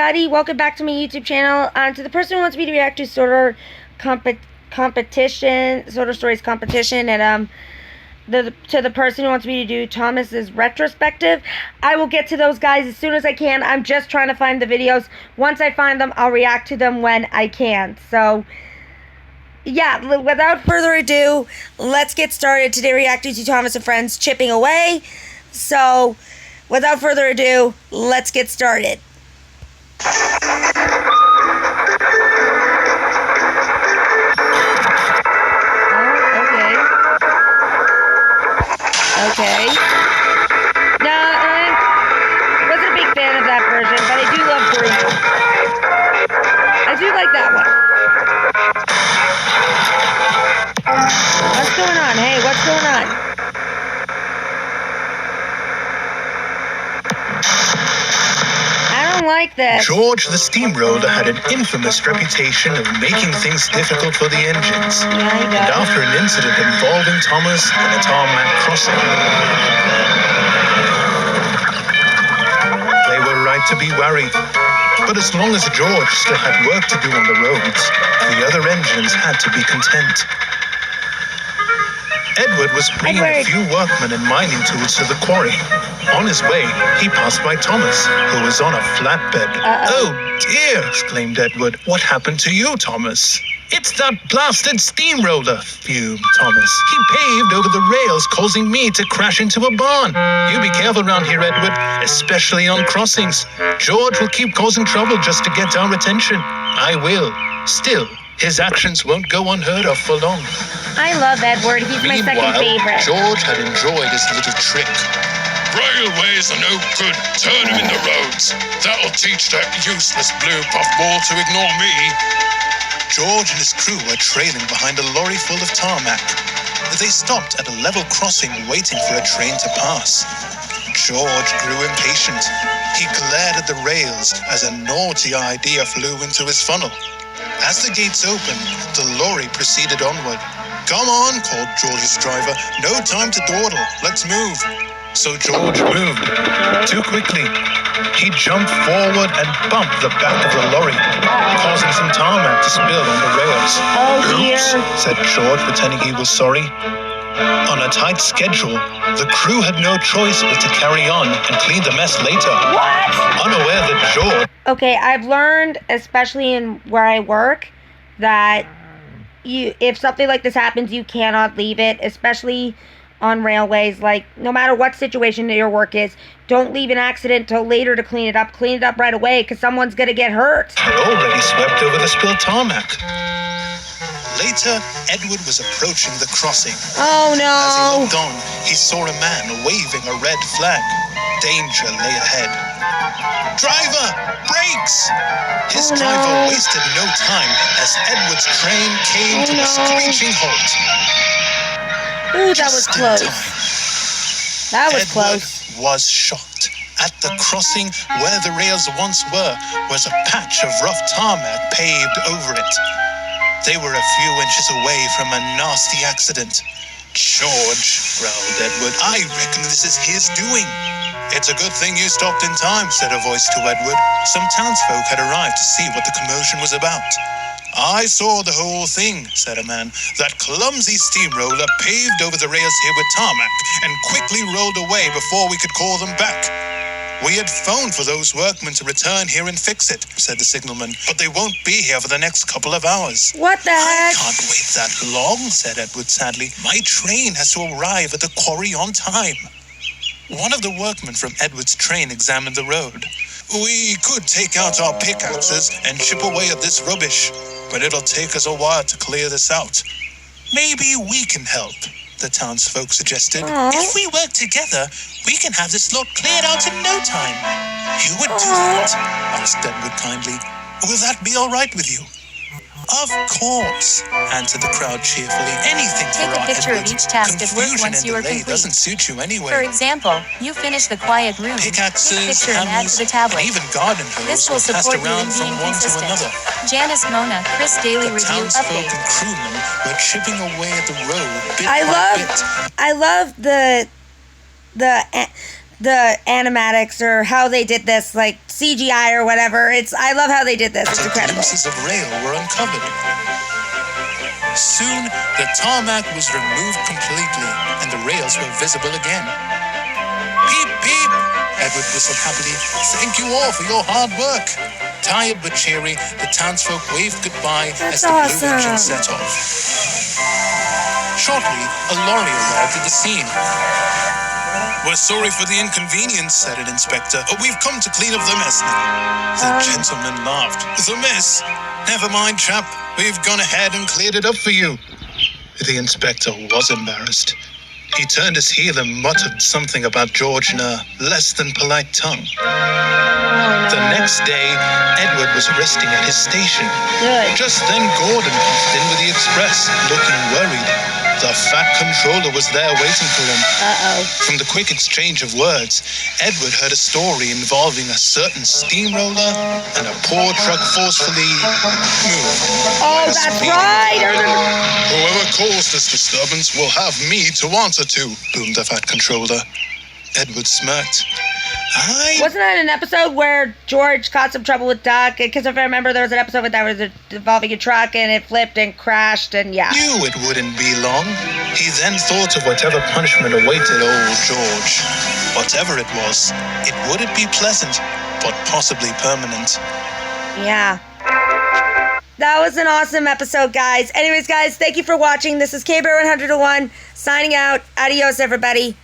everybody, welcome back to my YouTube channel. To the person who wants me to react to Sorter competition, Sorter Stories competition, and to the person who wants me to do Thomas's retrospective, I will get to those guys as soon as I can. I'm just trying to find the videos. Once I find them, I'll react to them when I can. So yeah, without further ado, let's get started. Today reacting to Thomas and Friends Chipping Away. So without further ado, let's get started. Okay. No, I wasn't a big fan of that version, but I do love Bruno. I do like that one. What's going on? Hey, what's going on? I don't like this. George the Steamroller had an infamous reputation of making things difficult for the engines. Yeah, he does. And after an incident involving Thomas and a tarmac crossing, they were right to be worried. But as long as George still had work to do on the roads, the other engines had to be content. Edward was bringing a few workmen and mining tools to the quarry. On his way, he passed by Thomas, who was on a flatbed. Oh dear, exclaimed Edward. What happened to you, Thomas? It's that blasted steamroller, fumed Thomas. He paved over the rails, causing me to crash into a barn. You be careful around here, Edward, especially on crossings. George will keep causing trouble just to get our attention. I will. Still, his actions won't go unheard of for long. I love Edward. He's my second favorite. George had enjoyed his little trick. Railways are no good. Turn them in the roads. That'll teach that useless blue puffball to ignore me. George and his crew were trailing behind a lorry full of tarmac. They stopped at a level crossing waiting for a train to pass. George grew impatient. He glared at the rails as a naughty idea flew into his funnel. As the gates opened, the lorry proceeded onward. Come on, called George's driver. No time to dawdle. Let's move. So George moved. Too quickly. He jumped forward and bumped the back of the lorry, causing some tarmac to spill on the rails. Oh dear, said George, pretending he was sorry. On a tight schedule, the crew had no choice but to carry on and clean the mess later. What? Unaware that George... Okay, I've learned, especially in where I work, that if something like this happens, you cannot leave it, especially on railways. Like, no matter what situation your work is, don't leave an accident till later to clean it up. Clean it up right away, because someone's gonna get hurt. Had already swept over the spilled tarmac. Later, Edward was approaching the crossing. Oh no! As he looked on, he saw a man waving a red flag. Danger lay ahead. Driver, brakes! His driver wasted no time as Edward's train came to a screeching halt. Ooh, that was close. That was Edward close. Was shocked. At the crossing where the rails once were was a patch of rough tarmac paved over it. They were a few inches away from a nasty accident. George, growled Edward, I reckon this is his doing. It's a good thing you stopped in time, said a voice to Edward. Some townsfolk had arrived to see what the commotion was about. I saw the whole thing, said a man. That clumsy steamroller paved over the rails here with tarmac and quickly rolled away before we could call them back. We had phoned for those workmen to return here and fix it, said the signalman, but they won't be here for the next couple of hours. What the heck? I can't wait that long, said Edward sadly. My train has to arrive at the quarry on time. One of the workmen from Edward's train examined the road. We could take out our pickaxes and chip away at this rubbish, but it'll take us a while to clear this out. Maybe we can help, the townsfolk suggested. If we work together, we can have this lot cleared out in no time. You would do that? Asked Edward kindly. Will that be all right with you? Of course, answered the crowd cheerfully. Anything Take for a picture of Edward. each task at work Confusion once and you are delay complete. doesn't suit you anyway. For example, you finish the quiet room. Pickaxes, Take a picture and add hammers, to the tablet. and even garden hose This will were passed support you around in from being one to consistent. another. Janice Mona, Chris Daily The Review townsfolk Update. and crewmen were chipping away at the road bit I by bit. love the animatics or how they did this, like CGI or whatever. I love how they did this. It's incredible. Glimpses of rail were uncovered. Soon, the tarmac was removed completely, and the rails were visible again. Peep, peep! Edward whistled happily. Thank you all for your hard work. Tired but cheery, the townsfolk waved goodbye That's as the awesome. blue engine set off. Shortly, a lorry arrived at the scene. We're sorry for the inconvenience, said an inspector. Oh, we've come to clean up the mess now. The gentleman laughed. The mess? Never mind, chap. We've gone ahead and cleared it up for you. The inspector was embarrassed. He turned his heel and muttered something about George in a less than polite tongue. The next day, Edward was resting at his station. Good. Just then, Gordon puffed in with the express, looking worried. The fat controller was there waiting for him. Uh-oh. From the quick exchange of words, Edward heard a story involving a certain steamroller and a poor truck forcefully moved. Oh, by a that's speeding right. I car. remember. Whoever caused this disturbance will have me to answer to. Boomed the fat controller. Edward smirked. Wasn't that an episode where George caught some trouble with Duck? Because if I remember, there was an episode that was involving a truck and it flipped and crashed and yeah. Knew it wouldn't be long. He then thought of whatever punishment awaited old George. Whatever it was, it wouldn't be pleasant, but possibly permanent. Yeah. That was an awesome episode, guys. Anyways, guys, thank you for watching. This is KBear101 signing out. Adios, everybody.